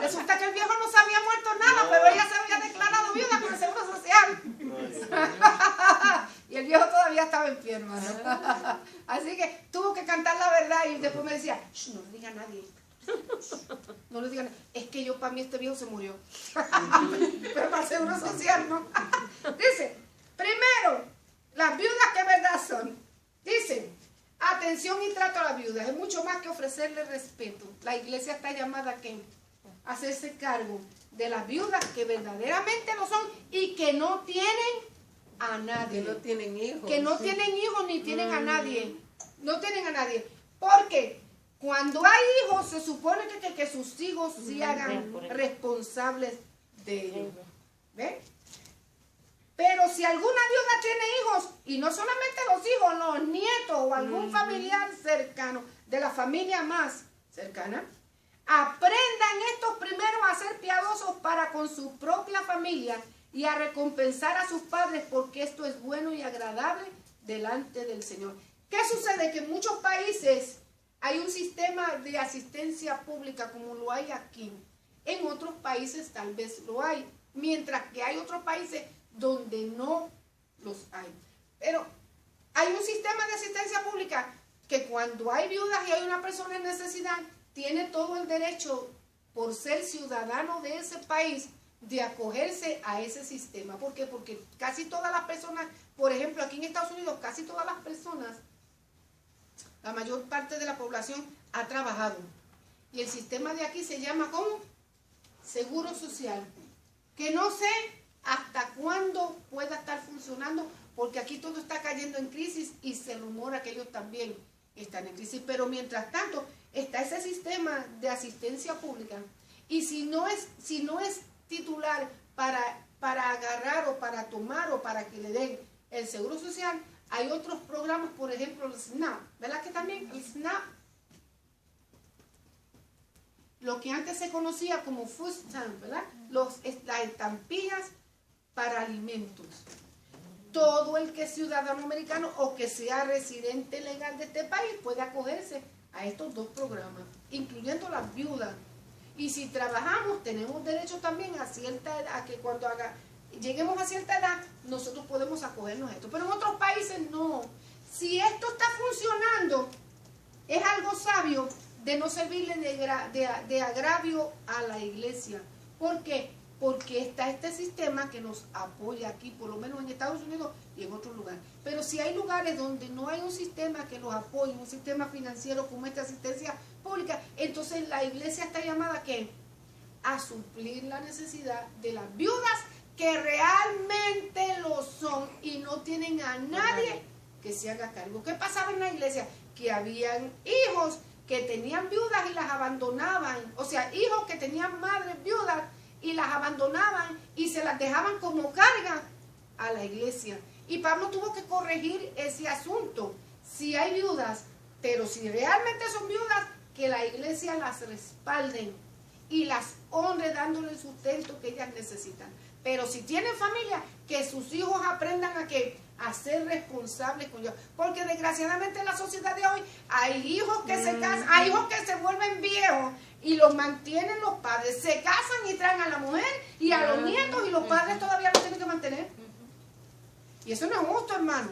Resulta que el viejo no se había muerto nada, pero ella se había declarado viuda con el Seguro Social. Y el viejo todavía estaba enfermo, ¿no? Así que tuvo que cantar la verdad y después me decía, no le diga a nadie. No le digan, es que para mí este viejo se murió. Pero para el Seguro Social no. Dice, primero, las viudas que verdad son. Dice, atención y trato a las viudas. Es mucho más que ofrecerle respeto. La iglesia está llamada a hacerse cargo de las viudas que verdaderamente lo son y que no tienen a nadie. Que no tienen hijos. Que no tienen hijos ni tienen a nadie. No tienen a nadie. Porque cuando hay hijos, se supone que sus hijos se hagan responsables de ellos. ¿Ven? Pero si alguna viuda tiene hijos, y no solamente los hijos, los nietos o algún familiar cercano, de la familia más cercana, aprendan estos primeros a ser piadosos para con su propia familia y a recompensar a sus padres, porque esto es bueno y agradable delante del Señor. ¿Qué sucede? Que en muchos países hay un sistema de asistencia pública como lo hay aquí. En otros países tal vez lo hay, mientras que hay otros países donde no los hay. Pero hay un sistema de asistencia pública que cuando hay viudas y hay una persona en necesidad, tiene todo el derecho, por ser ciudadano de ese país, de acogerse a ese sistema. ¿Por qué? Porque casi todas las personas, por ejemplo, aquí en Estados Unidos, casi todas las personas, la mayor parte de la población ha trabajado. Y el sistema de aquí se llama ¿cómo? Seguro Social. Que no sé hasta cuándo pueda estar funcionando, porque aquí todo está cayendo en crisis y se rumora que ellos también están en crisis. Pero mientras tanto, está ese sistema de asistencia pública. Y si no es titular para agarrar o para tomar o para que le den el Seguro Social, hay otros programas, por ejemplo, el SNAP, ¿verdad que también? El SNAP, lo que antes se conocía como food stamp, ¿verdad? Las estampillas para alimentos. Todo el que es ciudadano americano o que sea residente legal de este país puede acogerse a estos dos programas, incluyendo las viudas. Y si trabajamos, tenemos derecho también a cierta edad, a que cuando lleguemos a cierta edad, nosotros podemos acogernos a esto. Pero en otros países no. Si esto está funcionando, es algo sabio de no servirle de agravio a la iglesia. ¿Por qué? Porque está este sistema que nos apoya aquí, por lo menos en Estados Unidos y en otros lugares. Pero si hay lugares donde no hay un sistema que los apoye, un sistema financiero como esta asistencia pública, entonces la iglesia está llamada ¿a qué? A suplir la necesidad de las viudas que realmente lo son y no tienen a nadie que se haga cargo. ¿Qué pasaba en la iglesia? Que habían hijos que tenían viudas y las abandonaban. O sea, hijos que tenían madres viudas y las abandonaban y se las dejaban como carga a la iglesia. Y Pablo tuvo que corregir ese asunto. Si hay viudas, pero si realmente son viudas, que la iglesia las respalden y las honre dándole el sustento que ellas necesitan. Pero si tienen familia, que sus hijos aprendan a ser responsables con ellos. Porque desgraciadamente en la sociedad de hoy hay hijos que se casan, hay hijos que se vuelven viejos y los mantienen los padres. Se casan y traen a la mujer y a los nietos y los padres todavía los tienen que mantener. Y eso no es justo, hermano.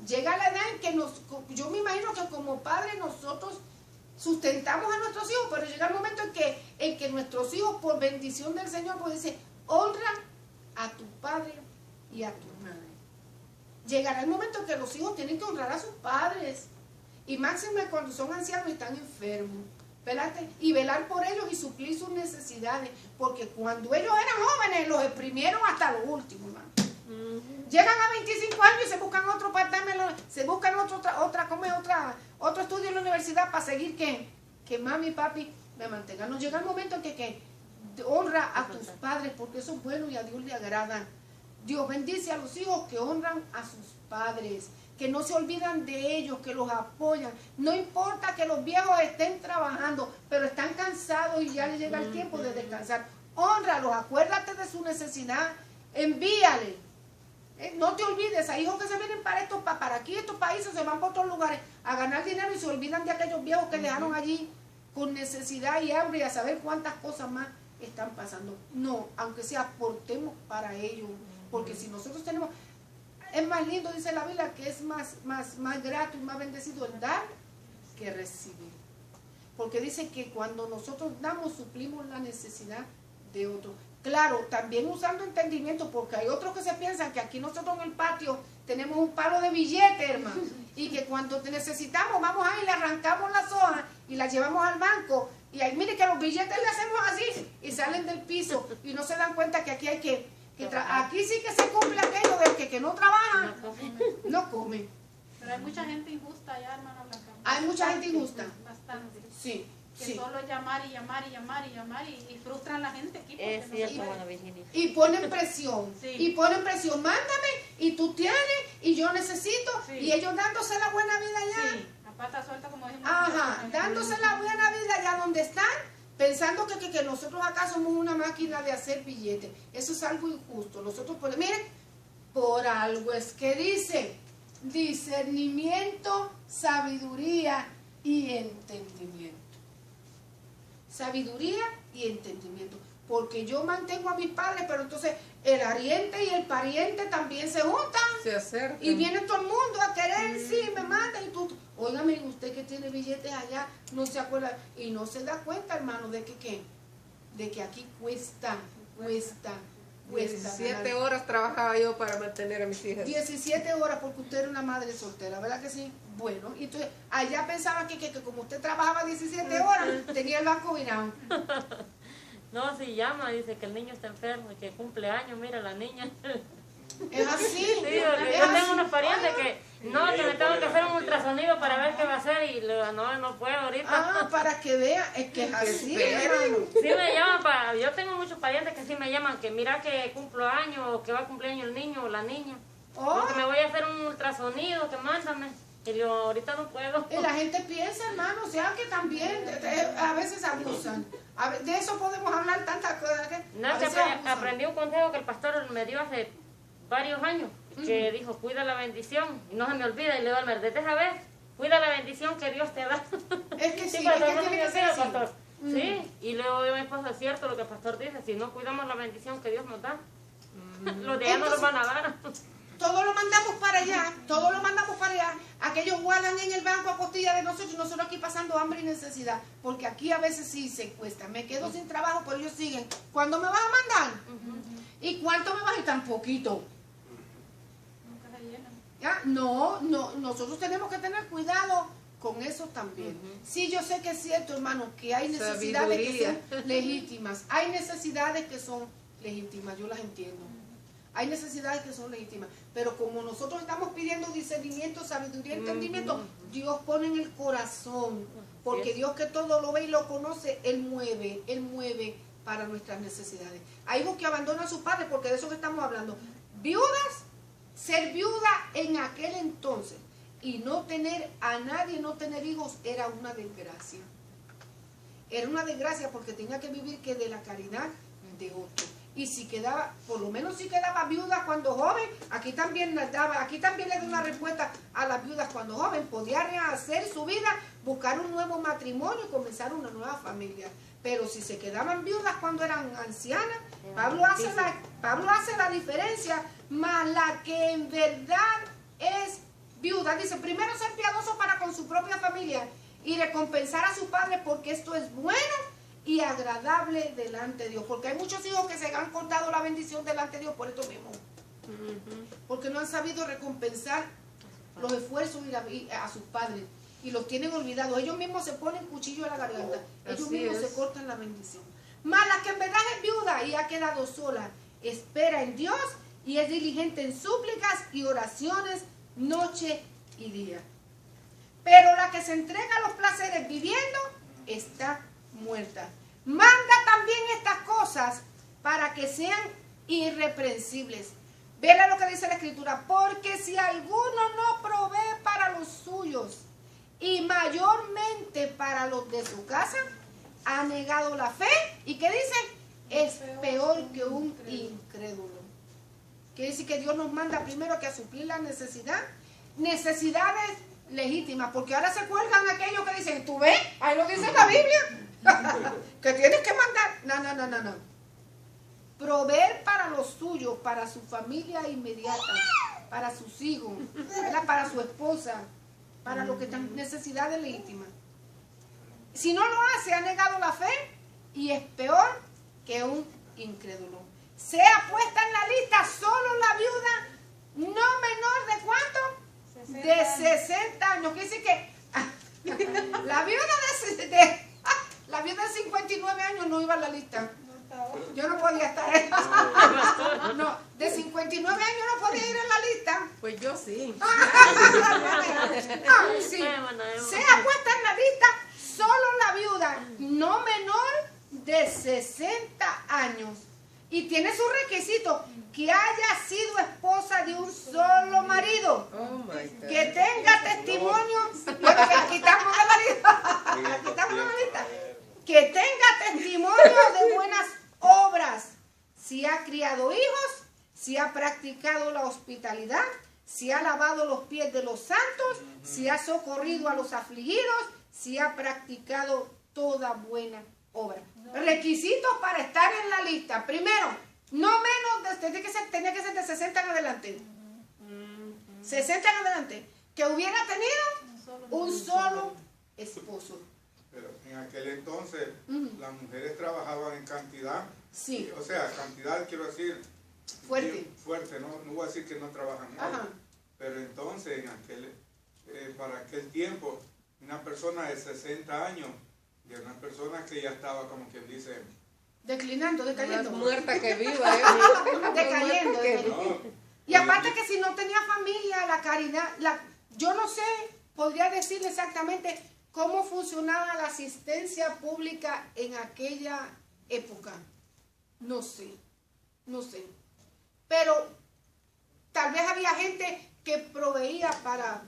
Llega la edad en que yo me imagino que como padres nosotros sustentamos a nuestros hijos, pero llega el momento en que nuestros hijos, por bendición del Señor, pues dice, honra a tu padre y a tu madre. Llegará el momento en que los hijos tienen que honrar a sus padres, y máxime cuando son ancianos y están enfermos, y velar por ellos y suplir sus necesidades, porque cuando ellos eran jóvenes los exprimieron hasta lo último, hermano. Llegan a 25 años y se buscan otro part-time, se buscan otro estudio en la universidad para seguir que mami y papi me mantengan. No, llega el momento en que honra a tus padres, porque eso es bueno y a Dios le agrada. Dios bendice a los hijos que honran a sus padres, que no se olvidan de ellos, que los apoyan. No importa que los viejos estén trabajando, pero están cansados y ya les llega el tiempo de descansar. Hónralos, acuérdate de su necesidad, envíale. No te olvides, hay hijos que se vienen para aquí, estos países, se van por otros lugares a ganar dinero y se olvidan de aquellos viejos que dejaron allí con necesidad y hambre y a saber cuántas cosas más están pasando. No, aunque sea aportemos para ellos, porque si nosotros tenemos, es más lindo, dice la Biblia, que es más grato y más bendecido el dar que recibir. Porque dice que cuando nosotros damos, suplimos la necesidad de otros. Claro, también usando entendimiento, porque hay otros que se piensan que aquí nosotros en el patio tenemos un palo de billetes, hermano, y que cuando te necesitamos vamos ahí, le arrancamos las hojas y las llevamos al banco, y ahí mire que los billetes le hacemos así y salen del piso y no se dan cuenta que aquí hay aquí sí que se cumple aquello de que no trabaja, no come. Pero hay mucha gente injusta allá, hermana Blanca. Hay mucha gente injusta. Bastante. Sí. Que sí. solo llamar y frustran a la gente aquí. Es cierto, bueno, Virginia. Y ponen presión. Sí. Y ponen presión. Mándame y tú tienes y yo necesito. Sí. Y ellos dándose la buena vida allá. Sí, a pata suelta como dijimos. Ajá, dándose la buena vida allá donde están, pensando que nosotros acá somos una máquina de hacer billetes. Eso es algo injusto. Nosotros, miren, por algo es que dice discernimiento, sabiduría y entendimiento. Sabiduría y entendimiento. Porque yo mantengo a mis padres, pero entonces el ariente y el pariente también se juntan. Se acercan. Y viene todo el mundo a querer, sí, me manda y tú. Óigame, usted que tiene billetes allá, no se acuerda. Y no se da cuenta, hermano, de que aquí cuesta. 17 horas trabajaba yo para mantener a mis hijas. 17 horas porque usted era una madre soltera, ¿verdad que sí? Bueno, y entonces allá pensaba que como usted trabajaba 17 horas, tenía el banco virado. No, si llama, dice que el niño está enfermo y que cumple años, mira la niña. Es así. Sí, yo tengo unos parientes que me tengo que hacer un ultrasonido para ver qué va a hacer y le digo, no puedo ahorita. Ah, para que vea, es que es así, hermano. Sí me llaman yo tengo muchos parientes que sí me llaman que mira que cumplo años o que va a cumplir años el niño o la niña. Oh. Que me voy a hacer un ultrasonido, que mándame. Y yo ahorita no puedo. Y la gente piensa, hermano, o sea que también a veces abusan. De eso podemos hablar tantas cosas. No, que aprendí un consejo que el pastor me dio hace varios años, que dijo, cuida la bendición, y no se me olvida, y le doy al merced, ¿sabes? Cuida la bendición que Dios te da. Es que sí, sí, pastor, es que no tiene me que ser olvida, así. pastor. Sí, y luego yo a mi esposa, es cierto lo que el pastor dice, si no cuidamos la bendición que Dios nos da, los de allá no nos van a dar. Todo lo mandamos para allá, aquellos guardan en el banco a costilla de nosotros aquí pasando hambre y necesidad, porque aquí a veces sí se cuesta, me quedo sin trabajo, pero ellos siguen, ¿cuándo me vas a mandar? ¿Y cuánto me vas a ir tan poquito? Nunca se llenan. ¿Ya? No, nosotros tenemos que tener cuidado con eso también. Sí, yo sé que es cierto, hermano, que hay necesidades que son legítimas, hay necesidades que son legítimas, yo las entiendo. Hay necesidades que son legítimas, pero como nosotros estamos pidiendo discernimiento, sabiduría, entendimiento, Dios pone en el corazón, porque Dios que todo lo ve y lo conoce, Él mueve para nuestras necesidades. Hay hijos que abandonan a sus padres, porque de eso que estamos hablando. Viudas, ser viuda en aquel entonces y no tener a nadie, no tener hijos, era una desgracia. Era una desgracia porque tenía que vivir que de la caridad de otro. Y si quedaba, por lo menos si quedaba viuda cuando joven, aquí también le da una respuesta a las viudas cuando joven, podía rehacer su vida, buscar un nuevo matrimonio y comenzar una nueva familia. Pero si se quedaban viudas cuando eran ancianas, Pablo hace la diferencia, más la que en verdad es viuda. Dice, primero ser piadoso para con su propia familia y recompensar a sus padres porque esto es bueno y agradable delante de Dios. Porque hay muchos hijos que se han cortado la bendición delante de Dios por esto mismo. Porque no han sabido recompensar los esfuerzos a sus padres y los tienen olvidados. Ellos mismos se ponen cuchillo en la garganta. Ellos Así mismos es. se cortan la bendición. Mas la que en verdad es viuda y ha quedado sola, espera en Dios y es diligente en súplicas y oraciones noche y día. Pero la que se entrega a los placeres viviendo está muerta. Manda también estas cosas para que sean irreprensibles. Vela lo que dice la Escritura, porque si alguno no provee para los suyos y mayormente para los de su casa, ha negado la fe. ¿Y qué dice? Es peor que un incrédulo. Quiere decir que Dios nos manda primero que a suplir la necesidades legítimas, porque ahora se cuelgan aquellos que dicen, ¿tú ves? Ahí lo dice la Biblia, que tienes que mandar. No. Proveer para los suyos, para su familia inmediata, para sus hijos, ¿verdad? Para su esposa, para lo que están necesidades legítimas. Si no lo hace, ha negado la fe y es peor que un incrédulo. Sea puesta en la lista solo la viuda no menor de ¿cuánto? De 60 años. Quiere decir que la viuda la viuda de 59 años no iba a la lista. Yo no podía estar. No, de 59 años no podía ir en la lista. Pues yo sí. Sí. Sea puesta en la lista solo la viuda no menor de 60 años. Y tiene su requisito, que haya sido esposa de un solo marido. Oh my God. Que tenga testimonio. Bueno, que la quitamos de la lista. La quitamos de la lista. Que tenga testimonio de buenas obras. Si ha criado hijos, si ha practicado la hospitalidad, si ha lavado los pies de los santos, si ha socorrido a los afligidos, si ha practicado toda buena obra. Requisitos para estar en la lista. Primero, no menos tenía que ser de 60 en adelante. 60 en adelante. Que hubiera tenido un solo esposo. Pero en aquel entonces las mujeres trabajaban en cantidad. Sí. O sea, cantidad quiero decir Fuerte. Fuerte, no voy a decir que no trabajan mal. Ajá. Pero entonces para aquel tiempo, una persona de 60 años y una persona que ya estaba como quien dice Decayendo. Más muerta que viva, Decayendo. no, Y aparte que si no tenía familia, la caridad, yo no sé, podría decirle exactamente cómo funcionaba la asistencia pública en aquella época. No sé. Pero tal vez había gente que proveía para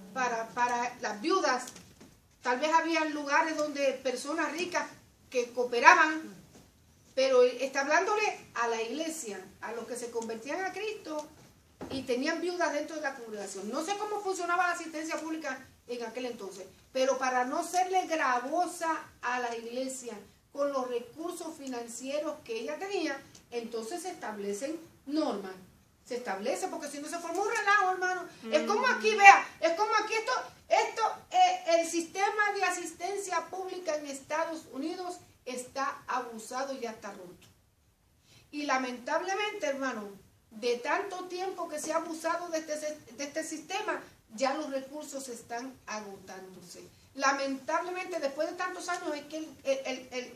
las viudas. Tal vez había lugares donde personas ricas que cooperaban. Pero está hablándole a la iglesia, a los que se convertían a Cristo y tenían viudas dentro de la congregación. No sé cómo funcionaba la asistencia pública en aquel entonces, pero para no serle gravosa a la iglesia con los recursos financieros que ella tenía, entonces se establecen normas. Se establece, porque si no se forma un relajo, hermano. Es como aquí, vea, es como aquí el sistema de asistencia pública en Estados Unidos está abusado y ya está roto. Y lamentablemente, hermano, de tanto tiempo que se ha abusado de este sistema, ya los recursos están agotándose. Lamentablemente, después de tantos años, es que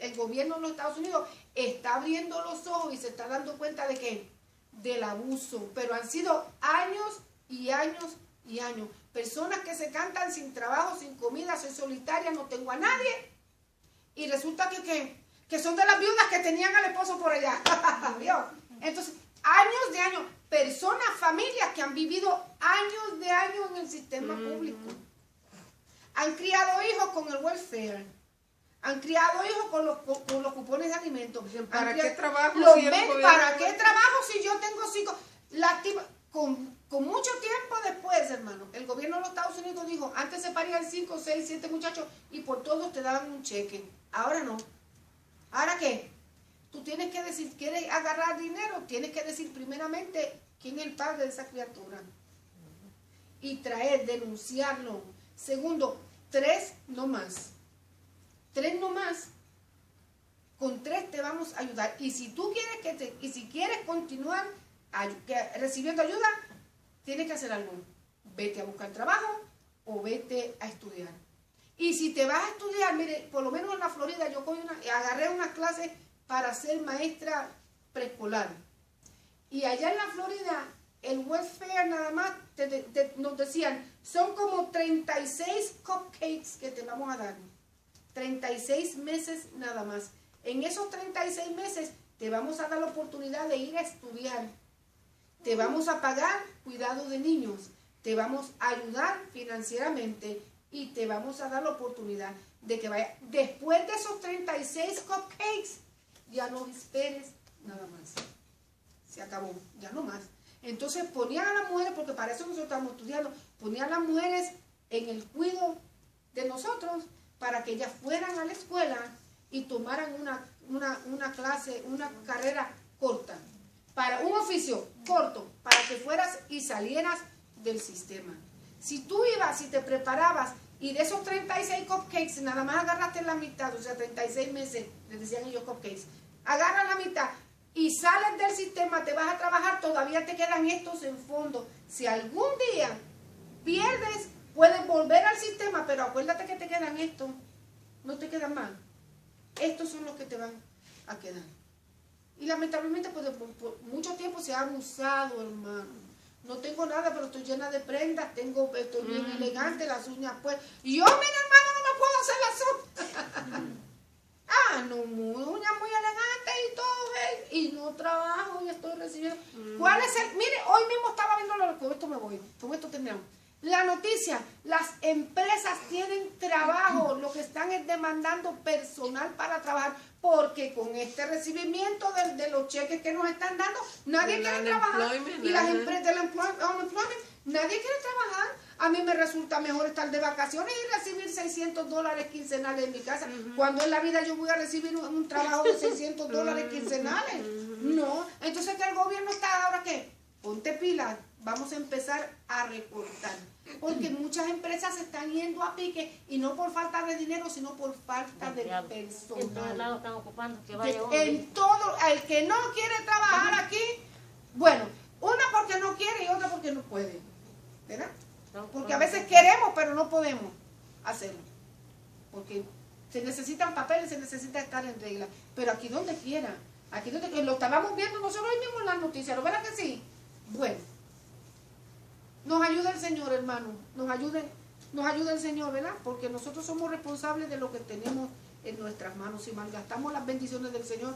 el gobierno de los Estados Unidos está abriendo los ojos y se está dando cuenta de que del abuso, pero han sido años y años y años. Personas que se cantan sin trabajo, sin comida, soy solitaria, no tengo a nadie. Y resulta que son de las viudas que tenían al esposo por allá. Entonces, años de años, personas, familias que han vivido años de años en el sistema público. Han criado hijos con el welfare. Han criado hijos con los cupones de alimentos. ¿Para qué trabajo? ¿Para qué trabajo si yo tengo 5? Con mucho tiempo después, hermano, el gobierno de los Estados Unidos dijo, antes se parían 5, 6, 7 muchachos y por todos te daban un cheque. Ahora no. ¿Ahora qué? Tú tienes que decir, ¿quieres agarrar dinero? Tienes que decir primeramente quién es el padre de esa criatura. Y traer, denunciarlo. Segundo, 3 no más. 3 no más. Con 3 te vamos a ayudar. Y si tú quieres y si quieres continuar recibiendo ayuda, tienes que hacer algo. Vete a buscar trabajo o vete a estudiar. Y si te vas a estudiar, mire, por lo menos en la Florida yo agarré unas clases para ser maestra preescolar. Y allá en la Florida, el welfare nada más nos decían, son como 36 cupcakes que te vamos a dar. 36 meses nada más. En esos 36 meses te vamos a dar la oportunidad de ir a estudiar. Te vamos a pagar cuidado de niños. Te vamos a ayudar financieramente y te vamos a dar la oportunidad de que vaya. Después de esos 36 cupcakes, ya no esperes nada más. Se acabó, ya no más. Entonces ponían a las mujeres, porque para eso nosotros estamos estudiando, ponían a las mujeres en el cuidado de nosotros para que ellas fueran a la escuela y tomaran una clase, una carrera corta, para un oficio corto, para que fueras y salieras del sistema. Si tú ibas y te preparabas y de esos 36 cupcakes nada más agarraste la mitad, o sea 36 meses, les decían ellos cupcakes, agarras la mitad y sales del sistema, te vas a trabajar, todavía te quedan estos en fondo. Si algún día pierdes, puedes volver al sistema, pero acuérdate que te quedan estos, no te quedan más. Estos son los que te van a quedar. Y lamentablemente por mucho tiempo se ha abusado, hermano. No tengo nada, pero estoy llena de prendas, estoy bien elegante, las uñas pues. Y yo, mira, hermano, no me puedo hacer las uñas. No, uñas muy elegantes y todo, y no trabajo y estoy recibiendo. ¿Cuál es el? Mire, hoy mismo estaba viendo, con esto me voy, con esto terminamos. La noticia, las empresas tienen trabajo, lo que están es demandando personal para trabajar, porque con este recibimiento de los cheques que nos están dando, nadie quiere trabajar. Y las empresas del unemployment, nadie quiere trabajar. A mí me resulta mejor estar de vacaciones y recibir $600 quincenales en mi casa. Cuando en la vida yo voy a recibir un trabajo de $600 quincenales. No, entonces que el gobierno está ahora ¿qué? Ponte pilas, vamos a empezar a recortar. Porque muchas empresas se están yendo a pique y no por falta de dinero, sino por falta de personal. En todos lados están ocupando, que vaya uno. En todo, el que no quiere trabajar aquí, bueno, una porque no quiere y otra porque no puede, ¿verdad? Porque a veces queremos, pero no podemos hacerlo. Porque se necesitan papeles, se necesita estar en regla. Pero aquí donde quiera, lo estábamos viendo nosotros hoy mismo en las noticias, ¿lo verdad que sí? Bueno, nos ayuda el Señor, hermano, nos ayuda el Señor, ¿verdad? Porque nosotros somos responsables de lo que tenemos en nuestras manos. Si malgastamos las bendiciones del Señor,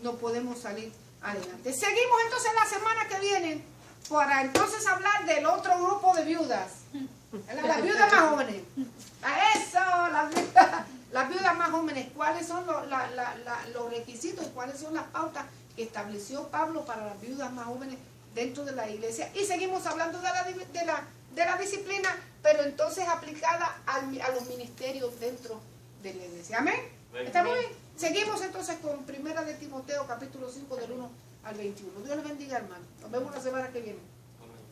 no podemos salir adelante. Seguimos entonces la semana que viene para entonces hablar del otro grupo de viudas. Las viudas más jóvenes. Las viudas más jóvenes. ¿Cuáles son los requisitos y cuáles son las pautas que estableció Pablo para las viudas más jóvenes dentro de la iglesia? Y seguimos hablando de la disciplina, pero entonces aplicada a los ministerios dentro de la iglesia. ¿Amén? ¿Está muy bien? Seguimos entonces con 1 de Timoteo, capítulo 5, del 1 al 21. Dios les bendiga, hermano. Nos vemos la semana que viene.